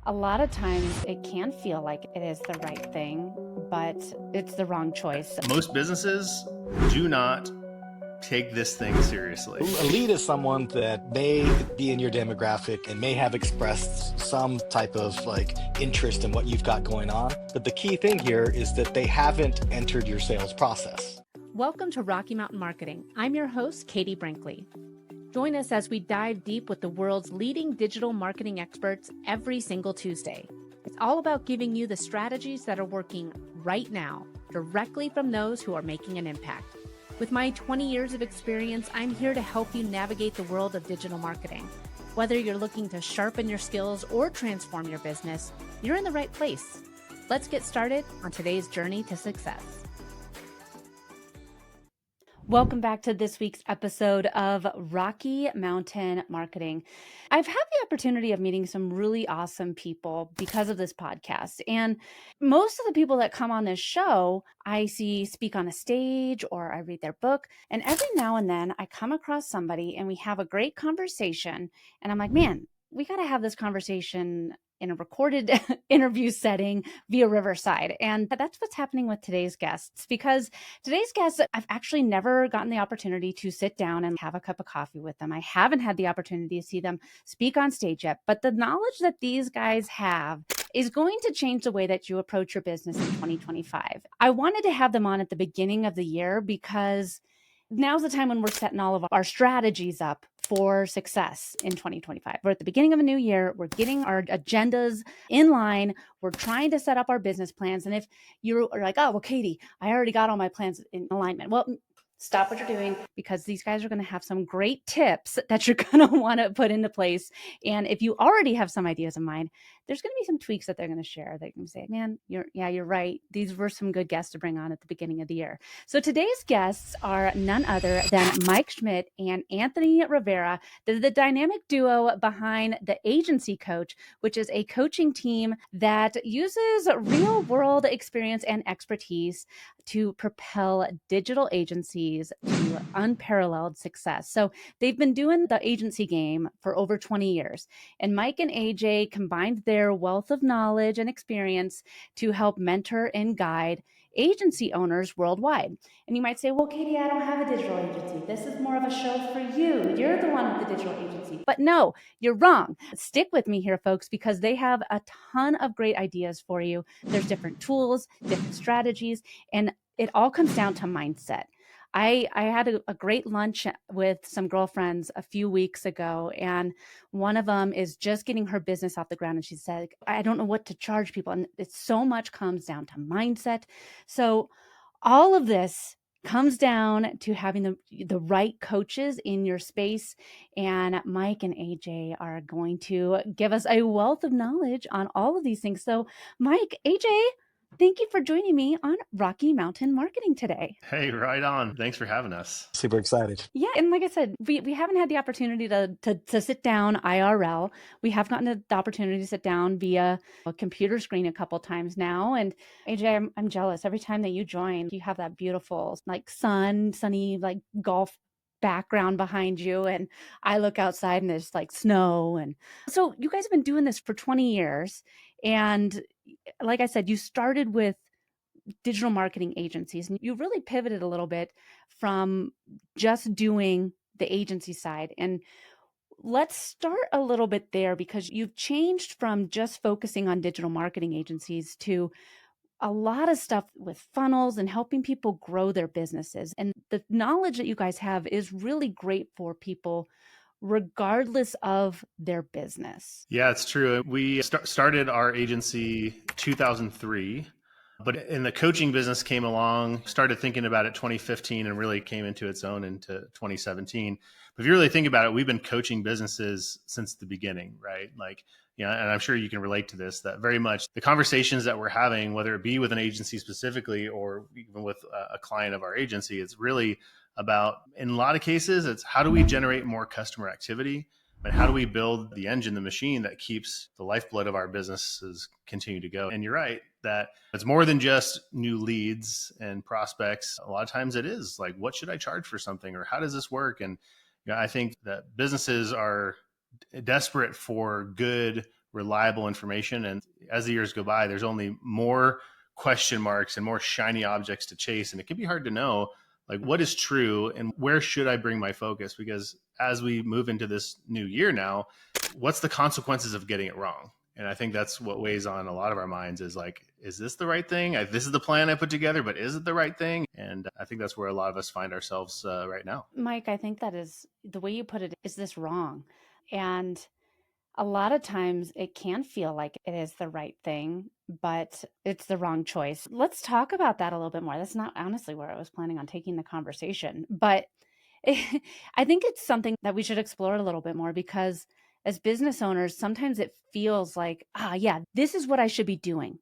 A lot of times it can feel like it is the right thing, but it's the wrong choice. Most businesses do not take this thing seriously. A lead is someone that may be in your demographic and may have expressed some type of interest in what you've got going on. But the key thing here is that they haven't entered your sales process. Welcome to Rocky Mountain Marketing. I'm your host, Katie Brinkley. Join us as we dive deep with the world's leading digital marketing experts every single Tuesday. It's all about giving you the strategies that are working right now, directly from those who are making an impact. With my 20 years of experience, I'm here to help you navigate the world of digital marketing. Whether you're looking to sharpen your skills or transform your business, you're in the right place. Let's get started on today's journey to success. Welcome back to this week's episode of Rocky Mountain Marketing. I've had the opportunity of meeting some really awesome people because of this podcast. And most of the people that come on this show, I see speak on a stage or I read their book. And every now and then I come across somebody and we have a great conversation. And I'm like, man, we got to have this conversation in a recorded interview setting via Riverside. And that's what's happening with today's guests, because today's guests, I've actually never gotten the opportunity to sit down and have a cup of coffee with them. I haven't had the opportunity to see them speak on stage yet, but the knowledge that these guys have is going to change the way that you approach your business in 2025. I wanted to have them on at the beginning of the year because now's the time when we're setting all of our strategies up for success in 2025. We're at the beginning of a new year. We're getting our agendas in line. We're trying to set up our business plans. And if you're like, oh, well, Katie, I already got all my plans in alignment. Well, stop what you're doing, because these guys are going to have some great tips that you're going to want to put into place. And if you already have some ideas in mind, there's going to be some tweaks that they're going to share that you can say, man, you're right. These were some good guests to bring on at the beginning of the year. So today's guests are none other than Mike Schmidt and Anthony Rivera. They're the dynamic duo behind The Agency Coach, which is a coaching team that uses real world experience and expertise to propel digital agencies to unparalleled success. So they've been doing the agency game for over 20 years. And Mike and AJ combined their wealth of knowledge and experience to help mentor and guide agency owners worldwide. And you might say, well, Katie, I don't have a digital agency. This is more of a show for you. You're the one with the digital agency. But no, you're wrong. Stick with me here, folks, because they have a ton of great ideas for you. There's different tools, different strategies, and it all comes down to mindset. I had a great lunch with some girlfriends a few weeks ago, and one of them is just getting her business off the ground. And she said, I don't know what to charge people. And it's so much comes down to mindset. So all of this comes down to having the right coaches in your space. And Mike and AJ are going to give us a wealth of knowledge on all of these things. So Mike, AJ, thank you for joining me on Rocky Mountain Marketing today. Hey, right on. Thanks for having us. Super excited. Yeah. And like I said, we haven't had the opportunity to sit down IRL. We have gotten the opportunity to sit down via a computer screen a couple times now. And AJ, I'm jealous. Every time that you join, you have that beautiful sunny golf background behind you. And I look outside and there's snow. And so you guys have been doing this for 20 years. And like I said, you started with digital marketing agencies, and you really pivoted a little bit from just doing the agency side. And let's start a little bit there, because you've changed from just focusing on digital marketing agencies to a lot of stuff with funnels and helping people grow their businesses. And the knowledge that you guys have is really great for people regardless of their business. Yeah, it's true. We started our agency 2003, but in the coaching business came along, started thinking about it 2015 and really came into its own into 2017. But if you really think about it, we've been coaching businesses since the beginning, right? And I'm sure you can relate to this, that very much the conversations that we're having, whether it be with an agency specifically or even with a client of our agency, it's really about, in a lot of cases, it's how do we generate more customer activity, but how do we build the engine, the machine that keeps the lifeblood of our businesses continue to go? And you're right that it's more than just new leads and prospects. A lot of times it is like, what should I charge for something, or how does this work? And I think that businesses are desperate for good reliable information. And as the years go by, there's only more question marks and more shiny objects to chase. And it can be hard to know like what is true and where should I bring my focus? Because as we move into this new year now, what's the consequences of getting it wrong? And I think that's what weighs on a lot of our minds is like, is this the right thing? This is the plan I put together, but is it the right thing? And I think that's where a lot of us find ourselves right now. Mike, I think that is the way you put it. Is this wrong? And a lot of times it can feel like it is the right thing, but it's the wrong choice. Let's talk about that a little bit more. That's not honestly where I was planning on taking the conversation, but I think it's something that we should explore a little bit more because as business owners, sometimes it feels like, yeah, this is what I should be doing.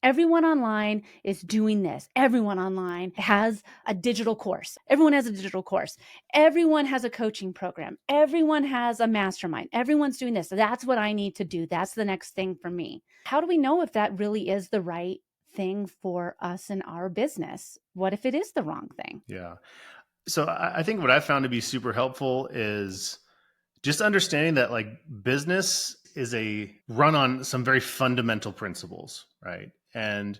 Everyone online is doing this. Everyone online has a digital course. Everyone has a digital course. Everyone has a coaching program. Everyone has a mastermind. Everyone's doing this. That's what I need to do. That's the next thing for me. How do we know if that really is the right thing for us in our business? What if it is the wrong thing? Yeah. So I think what I found to be super helpful is just understanding that like business is a run on some very fundamental principles, right? And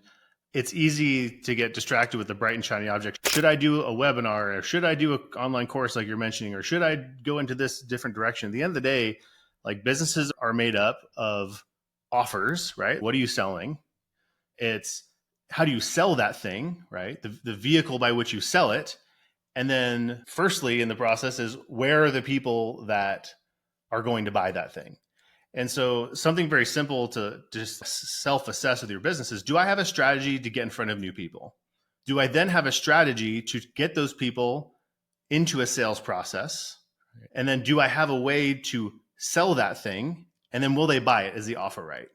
it's easy to get distracted with the bright and shiny object. Should I do a webinar or should I do an online course like you're mentioning, or should I go into this different direction? At the end of the day, like businesses are made up of offers, right? What are you selling? It's how do you sell that thing, right? The vehicle by which you sell it. And then firstly in the process is where are the people that are going to buy that thing? And so something very simple to just self-assess with your business is, do I have a strategy to get in front of new people? Do I then have a strategy to get those people into a sales process? And then do I have a way to sell that thing? And then will they buy it? Is the offer right?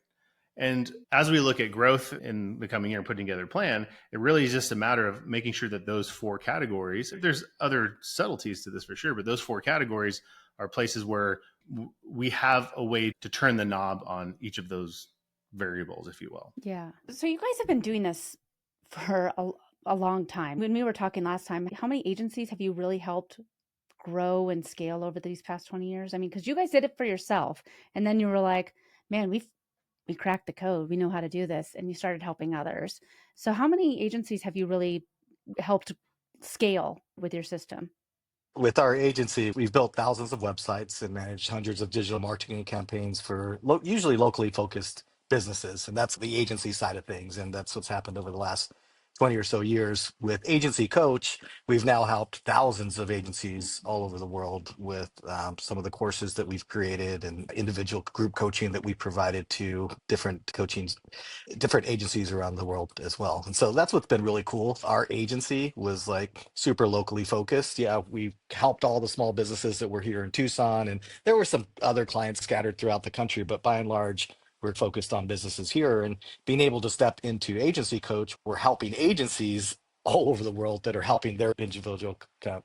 And as we look at growth in the coming year and putting together a plan, it really is just a matter of making sure that those four categories, there's other subtleties to this for sure, but those four categories are places where we have a way to turn the knob on each of those variables, if you will. Yeah. So you guys have been doing this for a long time. When we were talking last time, how many agencies have you really helped grow and scale over these past 20 years? I mean, because you guys did it for yourself and then you were like, man, we cracked the code. We know how to do this. And you started helping others. So how many agencies have you really helped scale with your system? With our agency, we've built thousands of websites and managed hundreds of digital marketing campaigns for usually locally focused businesses. And that's the agency side of things. And that's what's happened over the last 20 or so years. With Agency Coach, we've now helped thousands of agencies all over the world with some of the courses that we've created and individual group coaching that we provided to different agencies around the world as well. And so that's what's been really cool. Our agency was like super locally focused. Yeah, we helped all the small businesses that were here in Tucson, and there were some other clients scattered throughout the country, but by and large, we're focused on businesses here. And being able to step into Agency Coach, we're helping agencies all over the world that are helping their individual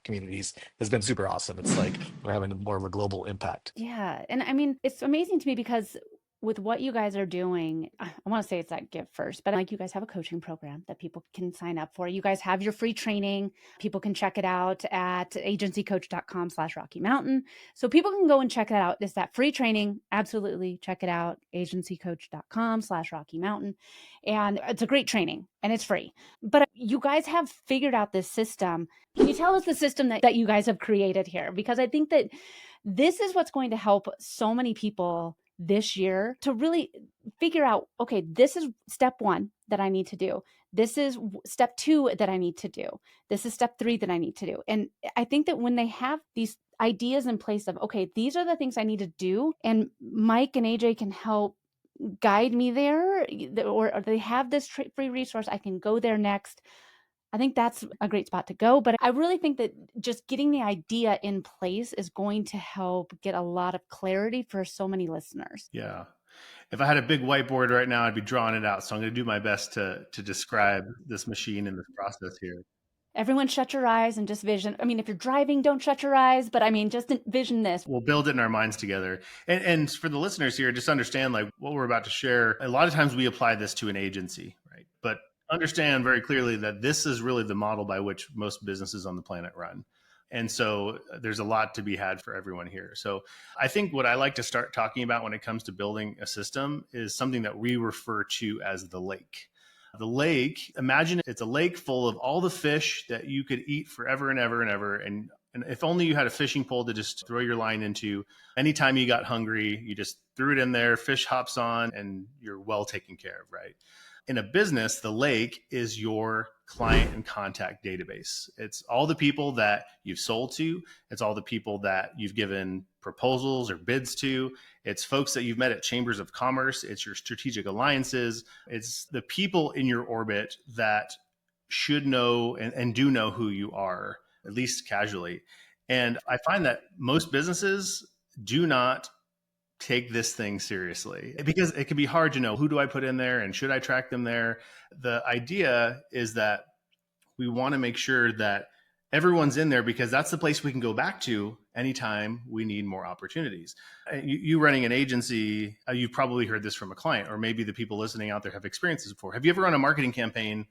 communities has been super awesome. It's like we're having more of a global impact. Yeah. And I mean, it's amazing to me because with what you guys are doing, I want to say it's that give first, but like you guys have a coaching program that people can sign up for. You guys have your free training. People can check it out at agencycoach.com/Rocky Mountain. So people can go and check it out. It's that free training. Absolutely. Check it out. agencycoach.com/Rocky Mountain. And it's a great training and it's free. But you guys have figured out this system. Can you tell us the system that you guys have created here? Because I think that this is what's going to help so many people this year to really figure out, okay, this is step 1 that I need to do. This is step 2 that I need to do. This is step 3 that I need to do. And I think that when they have these ideas in place of, okay, these are the things I need to do, and Mike and AJ can help guide me there, or they have this free resource, I can go there next. I think that's a great spot to go. But I really think that just getting the idea in place is going to help get a lot of clarity for so many listeners. Yeah. If I had a big whiteboard right now, I'd be drawing it out. So I'm going to do my best to describe this machine and this process here. Everyone shut your eyes and just vision. I mean, if you're driving, don't shut your eyes, but I mean, just envision this. We'll build it in our minds together. And for the listeners here, just understand like what we're about to share. A lot of times we apply this to an agency, right? But understand very clearly that this is really the model by which most businesses on the planet run. And so there's a lot to be had for everyone here. So I think what I like to start talking about when it comes to building a system is something that we refer to as the lake. The lake, imagine it's a lake full of all the fish that you could eat forever and ever and ever. And if only you had a fishing pole to just throw your line into, anytime you got hungry, you just threw it in there, fish hops on, and you're well taken care of, right? In a business, the lake is your client and contact database. It's all the people that you've sold to. It's all the people that you've given proposals or bids to. It's folks that you've met at chambers of commerce. It's your strategic alliances. It's the people in your orbit that should know and do know who you are, at least casually. And I find that most businesses do not take this thing seriously because it can be hard to know, who do I put in there and should I track them there? The idea is that we want to make sure that everyone's in there because that's the place we can go back to anytime we need more opportunities. You running an agency, you've probably heard this from a client, or maybe the people listening out there have experienced this before. Have you ever run a marketing campaign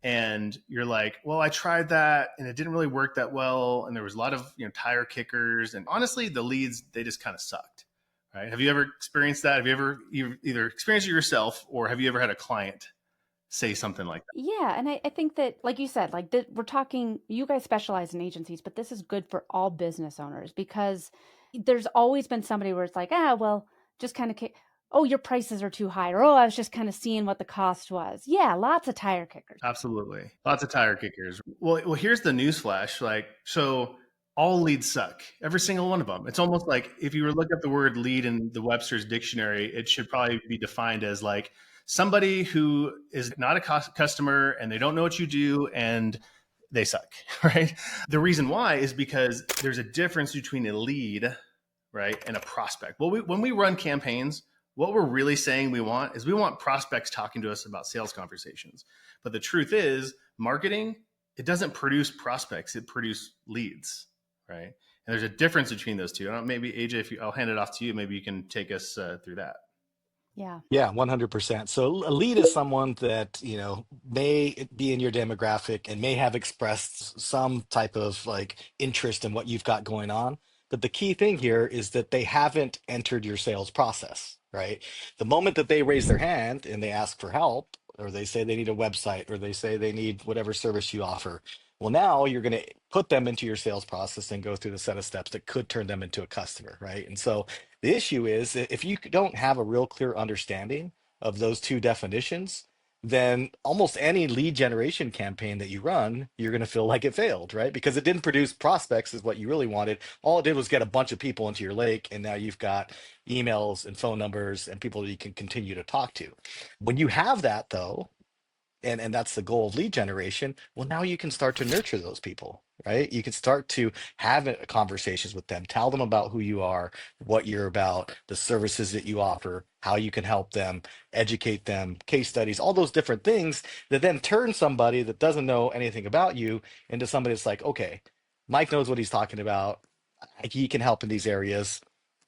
and you're like, well, I tried that and it didn't really work that well, and there was a lot of tire kickers, and honestly the leads, they just kind of sucked, right? Have you ever experienced that? Have you ever either experienced it yourself, or have you ever had a client say something like that? Yeah, and I think that, like you said, like we're talking, you guys specialize in agencies, but this is good for all business owners because there's always been somebody where it's like, well, just kind of, oh, your prices are too high, or oh, I was just kind of seeing what the cost was. Yeah, lots of tire kickers. Absolutely. Lots of tire kickers. Well, here's the news flash. So all leads suck. Every single one of them. It's almost like if you were to look up the word lead in the Webster's dictionary, it should probably be defined as like somebody who is not a customer and they don't know what you do and they suck, right? The reason why is because there's a difference between a lead, right, and a prospect. Well, when we run campaigns, what we're really saying we want is we want prospects talking to us about sales conversations. But the truth is, marketing, it doesn't produce prospects, it produces leads, right? And there's a difference between those two. Maybe AJ, I'll hand it off to you. Maybe you can take us through that. Yeah. Yeah, 100%. So a lead is someone that, may be in your demographic and may have expressed some type of like interest in what you've got going on. But the key thing here is that they haven't entered your sales process, right? The moment that they raise their hand and they ask for help, or they say they need a website, or they say they need whatever service you offer, well, now you're going to put them into your sales process and go through the set of steps that could turn them into a customer, right? And so the issue is if you don't have a real clear understanding of those two definitions, then almost any lead generation campaign that you run, you're going to feel like it failed, right? Because it didn't produce prospects, is what you really wanted. All it did was get a bunch of people into your lake, and now you've got emails and phone numbers and people that you can continue to talk to. When you have that, though, and that's the goal of lead generation, well, now you can start to nurture those people, right? You can start to have conversations with them, tell them about who you are, what you're about, the services that you offer, how you can help them, educate them, case studies, all those different things that then turn somebody that doesn't know anything about you into somebody that's like, okay, Mike knows what he's talking about, he can help in these areas,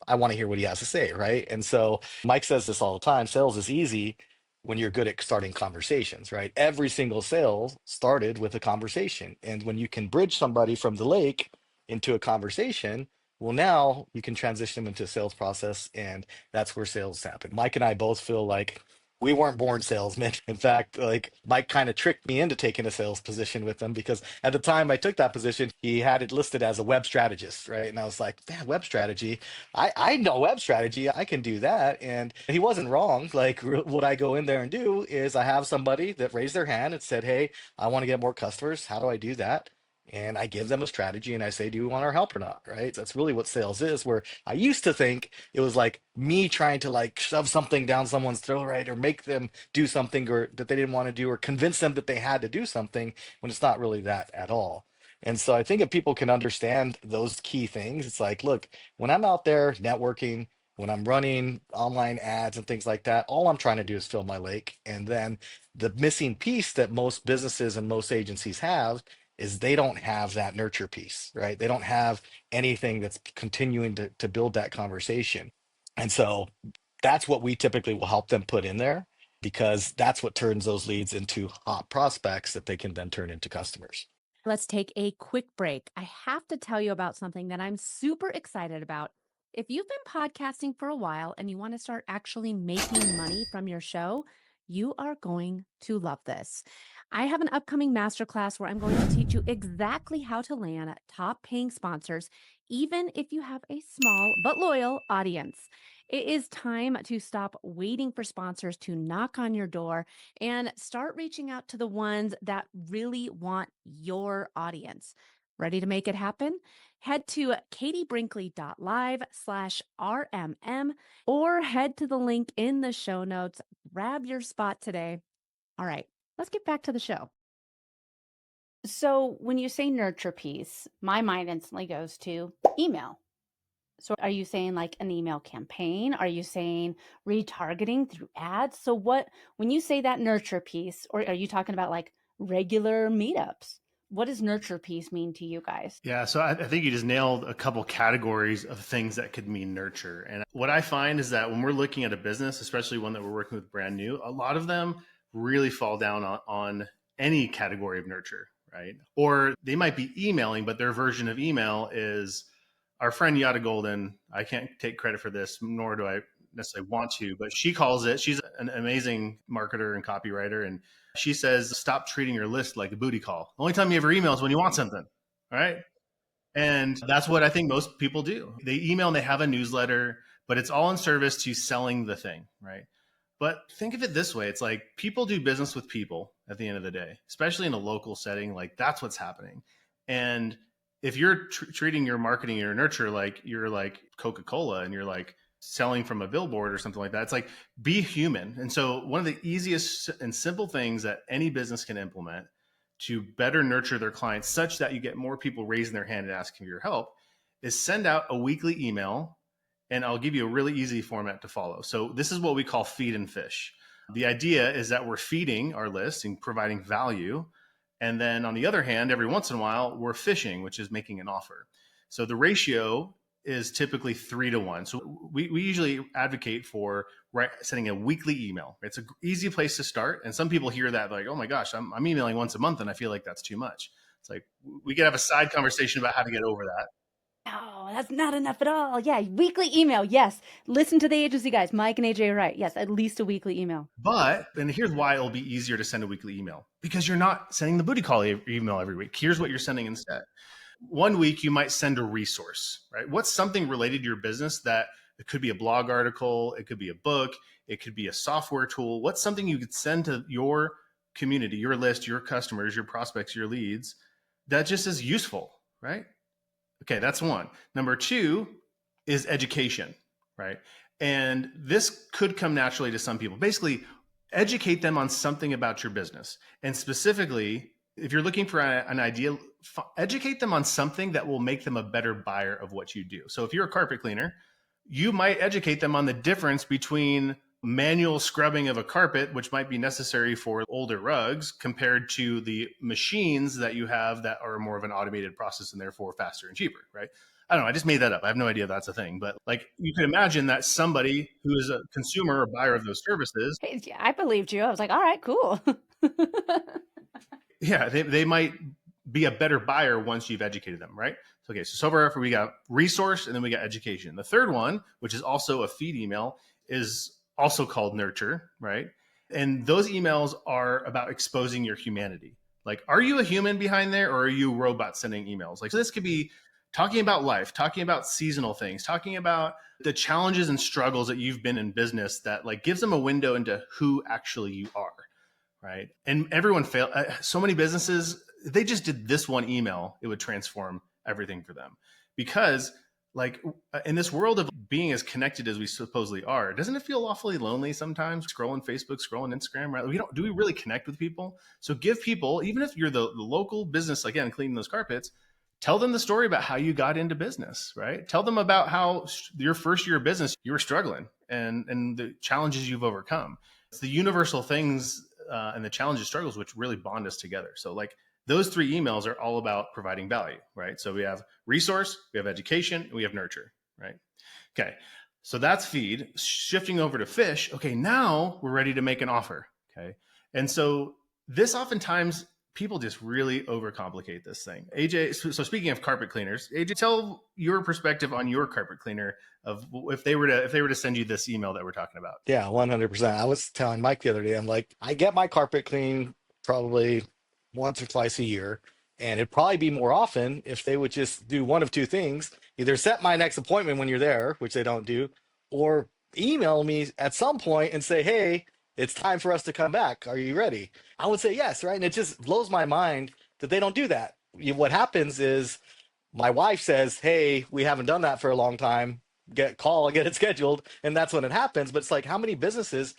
I want to hear what he has to say, right? And so Mike says this all the time, sales is easy when you're good at starting conversations, right? Every single sale started with a conversation. And when you can bridge somebody from the lake into a conversation, well, now you can transition them into a sales process, and that's where sales happen. Mike and I both feel like we weren't born salesmen. In fact, like Mike kind of tricked me into taking a sales position with him because at the time I took that position, he had it listed as a web strategist, right? And I was like, man, web strategy. I know web strategy. I can do that. And he wasn't wrong. Like what I go in there and do is I have somebody that raised their hand and said, hey, I want to get more customers. How do I do that? And I give them a strategy and I say, do you want our help or not? Right. That's really what sales is, where I used to think it was like me trying to like shove something down someone's throat, right? Or make them do something or that they didn't want to do, or convince them that they had to do something, when it's not really that at all. And so I think if people can understand those key things, it's like, look, when I'm out there networking, when I'm running online ads and things like that, all I'm trying to do is fill my lake. And then the missing piece that most businesses and most agencies have is they don't have that nurture piece, right? They don't have anything that's continuing to build that conversation. And so that's what we typically will help them put in there, because that's what turns those leads into hot prospects that they can then turn into customers. Let's take a quick break. I have to tell you about something that I'm super excited about. If you've been podcasting for a while and you want to start actually making money from your show, you are going to love this. I have an upcoming masterclass where I'm going to teach you exactly how to land top paying sponsors, even if you have a small but loyal audience. It is time to stop waiting for sponsors to knock on your door and start reaching out to the ones that really want your audience. Ready to make it happen? Head to katiebrinkley.live/RMM or head to the link in the show notes. Grab your spot today. All right, let's get back to the show. So when you say nurture piece, my mind instantly goes to email. So are you saying like an email campaign? Are you saying retargeting through ads? So when you say that nurture piece, or are you talking about like regular meetups? What does nurture piece mean to you guys? Yeah, so I think you just nailed a couple categories of things that could mean nurture. And what I find is that when we're looking at a business, especially one that we're working with brand new, a lot of them really fall down on any category of nurture, right? Or they might be emailing, but their version of email is our friend Yada Golden. I can't take credit for this, nor do I necessarily want to, but she calls it, she's an amazing marketer and copywriter. And she says, stop treating your list like a booty call. The only time you ever email is when you want something, right? And that's what I think most people do. They email and they have a newsletter, but it's all in service to selling the thing, right? But think of it this way. It's like people do business with people at the end of the day, especially in a local setting. Like that's what's happening. And if you're treating your marketing, your nurture, like you're like Coca-Cola and you're like selling from a billboard or something like that, it's like be human. And so one of the easiest and simple things that any business can implement to better nurture their clients such that you get more people raising their hand and asking for your help is send out a weekly email. And I'll give you a really easy format to follow. So this is what we call feed and fish. The idea is that we're feeding our list and providing value. And then on the other hand, every once in a while, we're fishing, which is making an offer. So the ratio is typically 3-to-1. So we usually advocate for sending a weekly email. It's an easy place to start. And some people hear that like, oh my gosh, I'm emailing once a month and I feel like that's too much. It's like we could have a side conversation about how to get over that. No, that's not enough at all. Yeah, weekly email. Yes. Listen to the agency guys, Mike and AJ are right. Yes, at least a weekly email. But, and here's why it'll be easier to send a weekly email, because you're not sending the booty call email every week. Here's what you're sending instead. One week you might send a resource, right? What's something related to your business that it could be a blog article, it could be a book, it could be a software tool. What's something you could send to your community, your list, your customers, your prospects, your leads that just is useful, right? Okay, that's one. Number two is education, right? And this could come naturally to some people. Basically, educate them on something about your business. And specifically, if you're looking for an idea, educate them on something that will make them a better buyer of what you do. So if you're a carpet cleaner, you might educate them on the difference between manual scrubbing of a carpet, which might be necessary for older rugs, compared to the machines that you have that are more of an automated process and therefore faster and cheaper, right? I don't know. I just made that up. I have no idea if that's a thing, but like you can imagine that somebody who is a consumer or buyer of those services, Hey, yeah, I believed you. I was like, all right, cool. yeah, they might be a better buyer once you've educated them, right? So, okay, so far we got resource and then we got education. The third one, which is also a feed email, is also called nurture, right? And those emails are about exposing your humanity. Like, are you a human behind there or are you a robot sending emails? Like, so this could be talking about life, talking about seasonal things, talking about the challenges and struggles that you've been in business that like gives them a window into who actually you are, right? And everyone failed. So many businesses, they just did this one email, it would transform everything for them. Because like in this world of being as connected as we supposedly are, doesn't it feel awfully lonely sometimes scrolling Facebook, scrolling Instagram, right? Do we really connect with people? So give people, even if you're the local business, again, cleaning those carpets, tell them the story about how you got into business, right? Tell them about how your first year of business, you were struggling and the challenges you've overcome. It's the universal things and the challenges, struggles, which really bond us together. So like those three emails are all about providing value, right? So we have resource, we have education, and we have nurture, right? Okay, so that's feed. Shifting over to fish. Okay, now we're ready to make an offer, okay? And so this oftentimes people just really overcomplicate this thing. AJ, so speaking of carpet cleaners, AJ, tell your perspective on your carpet cleaner of if they were to send you this email that we're talking about. Yeah, 100%. I was telling Mike the other day, I'm like, I get my carpet cleaned probably once or twice a year. And it'd probably be more often if they would just do one of two things: either set my next appointment when you're there, which they don't do, or email me at some point and say, hey, it's time for us to come back. Are you ready? I would say yes, right? And it just blows my mind that they don't do that. What happens is my wife says, hey, we haven't done that for a long time. Get it scheduled. And that's when it happens. But it's like, how many businesses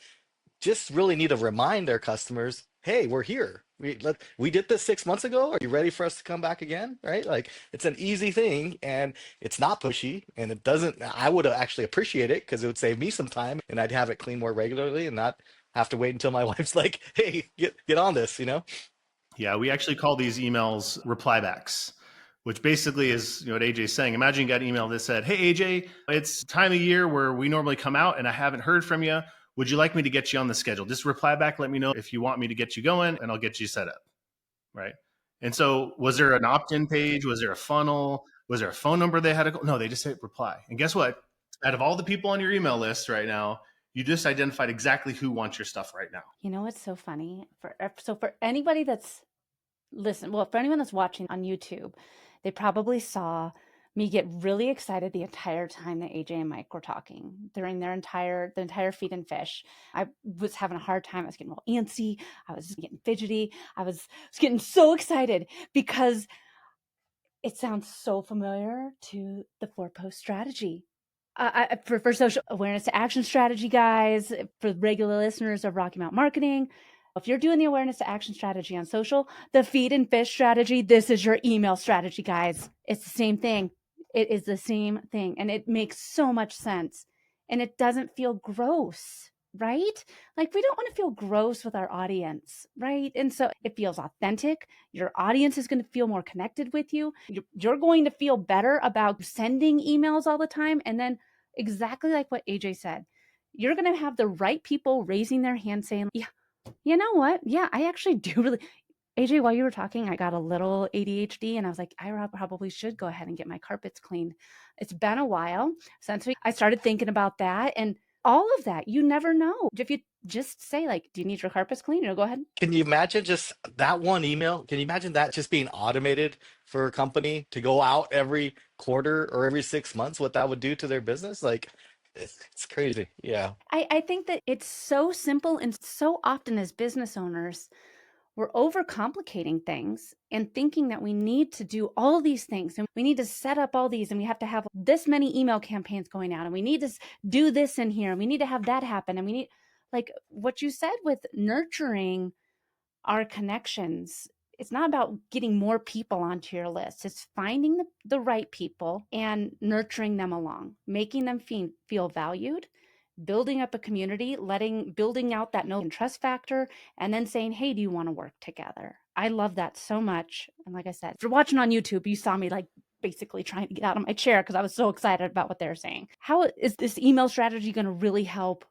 just really need to remind their customers, hey, we're here. We did this 6 months ago. Are you ready for us to come back again? Right? Like, it's an easy thing, and it's not pushy, and it doesn't, I would actually appreciate it because it would save me some time and I'd have it cleaned more regularly and not have to wait until my wife's like, hey, get on this, you know? Yeah, we actually call these emails reply backs, which basically is what AJ's saying. Imagine you got an email that said, hey, AJ, it's time of year where we normally come out and I haven't heard from you. Would you like me to get you on the schedule? Just reply back, let me know if you want me to get you going, and I'll get you set up, right? And so was there an opt-in page? Was there a funnel? Was there a phone number they had to go? No, they just hit reply. And guess what? Out of all the people on your email list right now, you just identified exactly who wants your stuff right now. You know what's so funny? For anybody that's for anyone that's watching on YouTube, they probably saw me get really excited the entire time that AJ and Mike were talking during the entire feed and fish. I was having a hard time. I was getting real antsy. I was getting fidgety. I was getting so excited because it sounds so familiar to the 4-post strategy. For social awareness to action strategy, guys, for regular listeners of Rocky Mountain Marketing, if you're doing the awareness to action strategy on social, the feed and fish strategy, this is your email strategy, guys. It's the same thing. It is the same thing. And it makes so much sense. And it doesn't feel gross, right? Like, we don't want to feel gross with our audience, right? And so it feels authentic. Your audience is going to feel more connected with you. You're going to feel better about sending emails all the time. And then exactly like what AJ said, you're going to have the right people raising their hand saying, yeah, you know what? Yeah, I actually do really. AJ, while you were talking, I got a little ADHD and I was like, I probably should go ahead and get my carpets cleaned. It's been a while since I started thinking about that, and all of that. You never know. If you just say, like, do you need your carpets cleaned? Go ahead. Can you imagine just that one email? Can you imagine that just being automated for a company to go out every quarter or every 6 months? What that would do to their business? Like, it's crazy. Yeah. I think that it's so simple, and so often as business owners, we're overcomplicating things and thinking that we need to do all these things and we need to set up all these and we have to have this many email campaigns going out and we need to do this in here and we need to have that happen. And we need, like what you said with nurturing our connections, it's not about getting more people onto your list. It's finding the right people and nurturing them along, making them feel valued, building up a community, building out that know and trust factor, and then saying, hey, do you want to work together? I love that so much. And like I said, if you're watching on YouTube, you saw me like basically trying to get out of my chair because I was so excited about what they're saying. How is this email strategy going to really help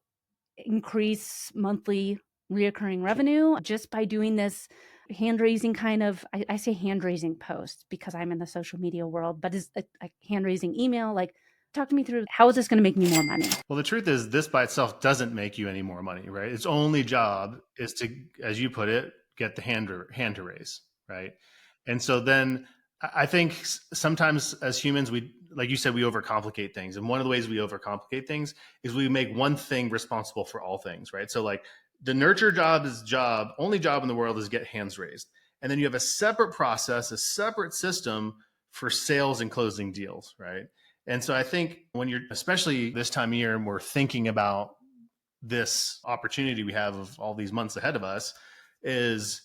increase monthly reoccurring revenue just by doing this hand-raising kind of, I say hand-raising post because I'm in the social media world, but is a hand-raising email? Like, talk to me through, how is this going to make me more money? Well, the truth is this by itself doesn't make you any more money, right? Its only job is to, as you put it, get the hand to raise, right? And so then I think sometimes as humans, we, like you said, we overcomplicate things. And one of the ways we overcomplicate things is we make one thing responsible for all things, right? So like the nurture only job in the world is get hands raised. And then you have a separate process, a separate system for sales and closing deals, right? And so I think when you're, especially this time of year, and we're thinking about this opportunity we have of all these months ahead of us, is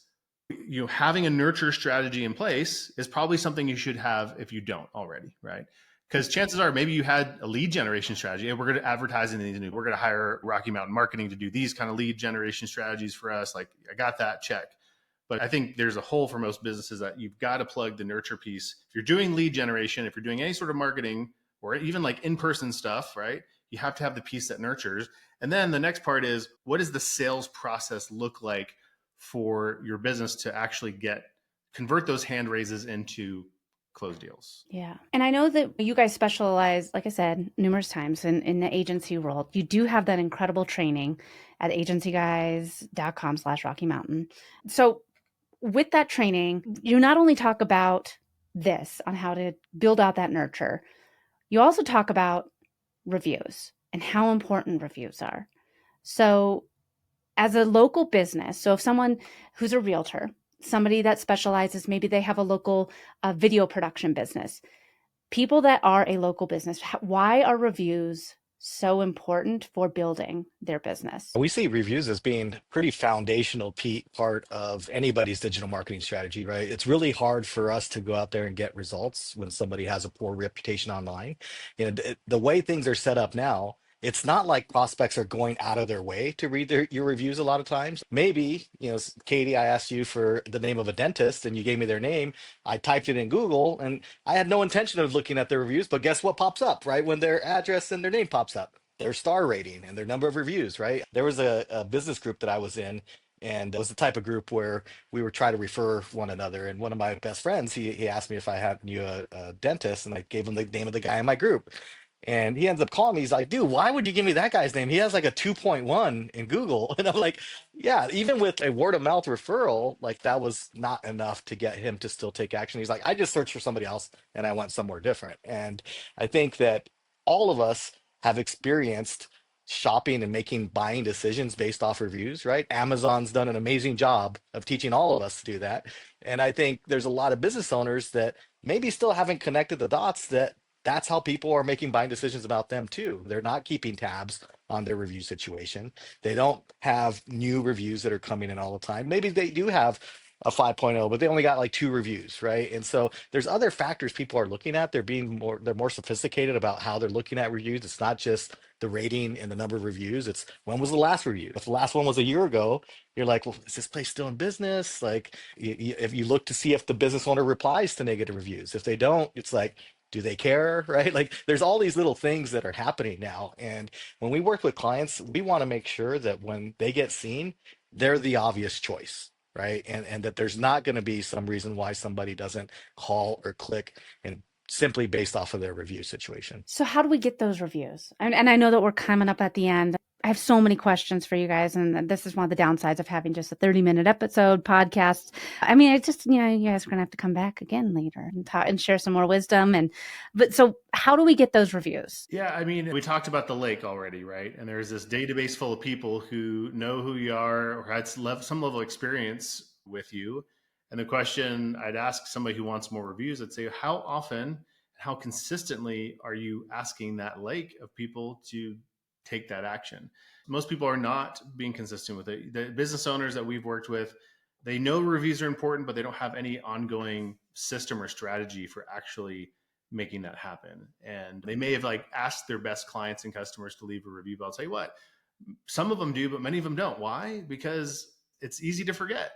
having a nurture strategy in place is probably something you should have if you don't already, right? Because chances are maybe you had a lead generation strategy and we're going to advertise in these, we're going to hire Rocky Mountain Marketing to do these kind of lead generation strategies for us. Like, I got that, check. But I think there's a hole for most businesses that you've got to plug the nurture piece. If you're doing lead generation, if you're doing any sort of marketing or even like in-person stuff, right? You have to have the piece that nurtures. And then the next part is, what does the sales process look like for your business to actually convert those hand raises into closed deals. Yeah. And I know that you guys specialize, like I said, numerous times in the agency world. You do have that incredible training at agencyguys.com/Rocky Mountain. So with that training, you not only talk about this on how to build out that nurture, you also talk about reviews and how important reviews are. So as a local business, so if someone who's a realtor, somebody that specializes, maybe they have a local video production business, people that are a local business, why are reviews so important for building their business? We see reviews as being pretty foundational part of anybody's digital marketing strategy, right? It's really hard for us to go out there and get results when somebody has a poor reputation online. The way things are set up now, it's not like prospects are going out of their way to read your reviews a lot of times. Maybe, Katie, I asked you for the name of a dentist and you gave me their name. I typed it in Google and I had no intention of looking at their reviews, but guess what pops up, right? When their address and their name pops up, their star rating and their number of reviews, right? There was a business group that I was in, and it was the type of group where we were trying to refer one another. And one of my best friends, he asked me if I knew a dentist, and I gave him the name of the guy in my group. And he ends up calling me. He's like, dude, why would you give me that guy's name? He has like a 2.1 in Google. And I'm like, yeah, even with a word of mouth referral, like that was not enough to get him to still take action. He's like, I just searched for somebody else and I went somewhere different. And I think that all of us have experienced shopping and making buying decisions based off reviews, right? Amazon's done an amazing job of teaching all of us to do that. And I think there's a lot of business owners that maybe still haven't connected the dots that that's how people are making buying decisions about them too. They're not keeping tabs on their review situation. They don't have new reviews that are coming in all the time. Maybe they do have a 5.0, but they only got like 2 reviews, right? And so there's other factors people are looking at. They're more sophisticated about how they're looking at reviews. It's not just the rating and the number of reviews. It's when was the last review? If the last one was a year ago, you're like, well, is this place still in business? Like, if you look to see if the business owner replies to negative reviews, if they don't, it's like, do they care, right? Like, there's all these little things that are happening now. And when we work with clients, we want to make sure that when they get seen, they're the obvious choice, right? And that there's not going to be some reason why somebody doesn't call or click, and simply based off of their review situation. So how do we get those reviews? And I know that we're coming up at the end. I have so many questions for you guys, and this is one of the downsides of having just a 30-minute episode podcast. I mean, it's just, you guys are going to have to come back again later and talk and share some more wisdom. But so how do we get those reviews? Yeah, I mean, we talked about the lake already, right? And there's this database full of people who know who you are or had some level of experience with you. And the question I'd ask somebody who wants more reviews, I'd say, how often, how consistently are you asking that lake of people to take that action? Most people are not being consistent with it. The business owners that we've worked with, they know reviews are important, but they don't have any ongoing system or strategy for actually making that happen. And they may have asked their best clients and customers to leave a review, but I'll tell you what, some of them do, but many of them don't. Why? Because it's easy to forget.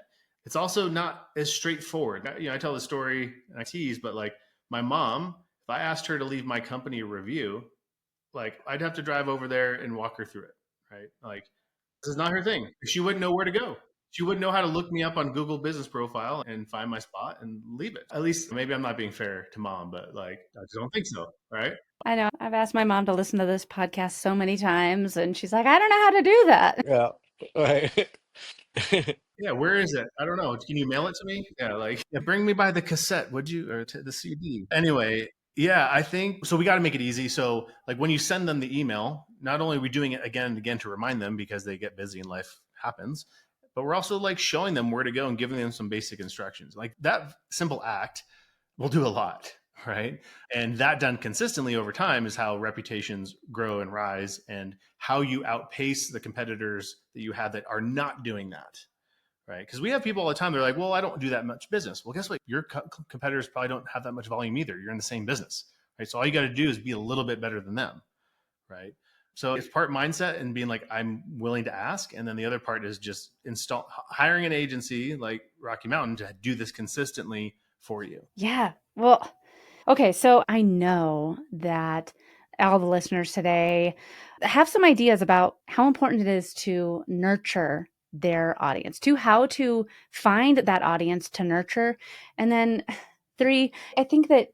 It's also not as straightforward. I tell the story and I tease, but my mom, if I asked her to leave my company a review, I'd have to drive over there and walk her through it, right? This is not her thing. She wouldn't know where to go. She wouldn't know how to look me up on Google Business Profile and find my spot and leave it. At least maybe I'm not being fair to mom, but I just don't think so, right? I know I've asked my mom to listen to this podcast so many times, and she's like, I don't know how to do that. Yeah. Right. Yeah, where is it? I don't know. Can you mail it to me? Yeah, bring me by the cassette, would you, or the CD? Anyway, yeah, I think so. We got to make it easy. So, when you send them the email, not only are we doing it again and again to remind them because they get busy and life happens, but we're also showing them where to go and giving them some basic instructions. That simple act will do a lot, right? And that done consistently over time is how reputations grow and rise, and how you outpace the competitors that you have that are not doing that, right? Because we have people all the time, they're like, well, I don't do that much business. Well, guess what? Your competitors probably don't have that much volume either. You're in the same business, right? So all you got to do is be a little bit better than them, right? So it's part mindset and being I'm willing to ask. And then the other part is just hiring an agency like Rocky Mountain to do this consistently for you. Yeah. Well, okay. So I know that all the listeners today have some ideas about how important it is to nurture their audience, 2, how to find that audience to nurture. And then 3, I think that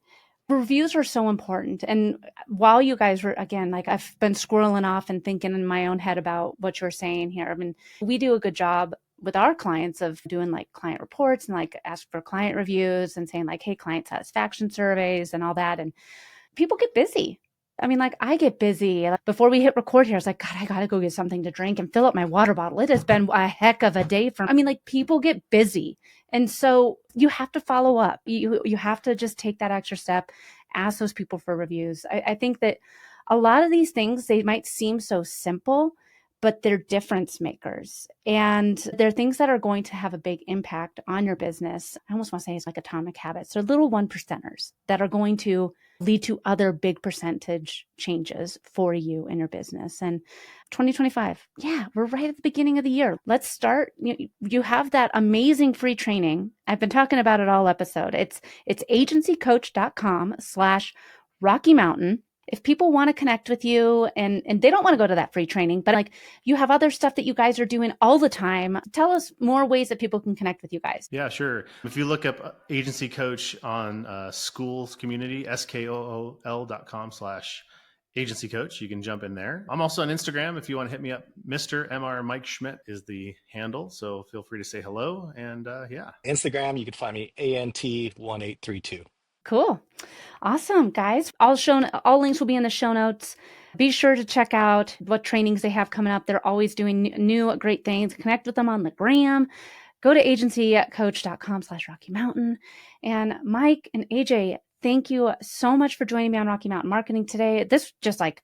reviews are so important. And while you guys were, again, like I've been squirreling off and thinking in my own head about what you're saying here. I mean, we do a good job with our clients of doing like client reports and like ask for client reviews and saying like, hey, client satisfaction surveys and all that. And people get busy. I mean, like I get busy. Like, before we hit record here, I was like, God, I got to go get something to drink and fill up my water bottle. It has been a heck of a day I mean, like people get busy. And so you have to follow up. You have to just take that extra step, ask those people for reviews. I think that a lot of these things, they might seem so simple, but they're difference makers. And they're things that are going to have a big impact on your business. I almost want to say it's like atomic habits. They're little 1%ers that are going to lead to other big percentage changes for you in your business. And 2025, yeah, we're right at the beginning of the year. Let's start. You have that amazing free training. I've been talking about it all episode. It's agencycoach.com/Rocky Mountain. If people want to connect with you and they don't want to go to that free training, but like you have other stuff that you guys are doing all the time, tell us more ways that people can connect with you guys. Yeah, sure. If you look up Agency Coach on Schools Community, skool.com/Agency Coach, you can jump in there. I'm also on Instagram. If you want to hit me up, Mr. Mr. Mike Schmidt is the handle. So feel free to say hello. And yeah. Instagram, you can find me ANT1832. Cool. Awesome, guys. All links will be in the show notes. Be sure to check out what trainings they have coming up. They're always doing new great things. Connect with them on the gram. Go to agencycoach.com/Rocky Mountain. And Mike and AJ, thank you so much for joining me on Rocky Mountain Marketing today. This just like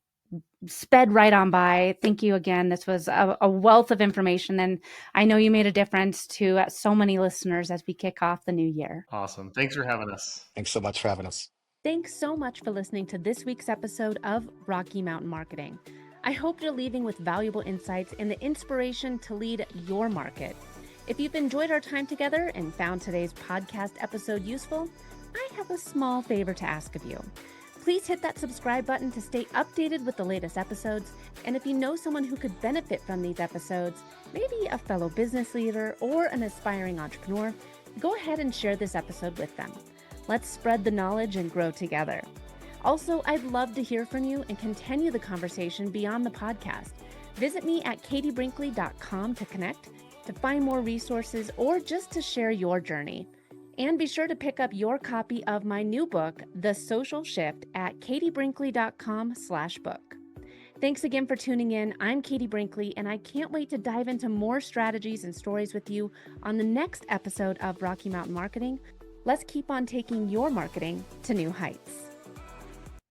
sped right on by. Thank you again. This was a wealth of information, and I know you made a difference to so many listeners as we kick off the new year. Awesome. Thanks for having us. Thanks so much for having us. Thanks so much for listening to this week's episode of Rocky Mountain Marketing. I hope you're leaving with valuable insights and the inspiration to lead your market. If you've enjoyed our time together and found today's podcast episode useful, I have a small favor to ask of you. Please hit that subscribe button to stay updated with the latest episodes. And if you know someone who could benefit from these episodes, maybe a fellow business leader or an aspiring entrepreneur, go ahead and share this episode with them. Let's spread the knowledge and grow together. Also, I'd love to hear from you and continue the conversation beyond the podcast. Visit me at katiebrinkley.com to connect, to find more resources, or just to share your journey. And be sure to pick up your copy of my new book, The Social Shift, at katiebrinkley.com/book. Thanks again for tuning in. I'm Katie Brinkley, and I can't wait to dive into more strategies and stories with you on the next episode of Rocky Mountain Marketing. Let's keep on taking your marketing to new heights.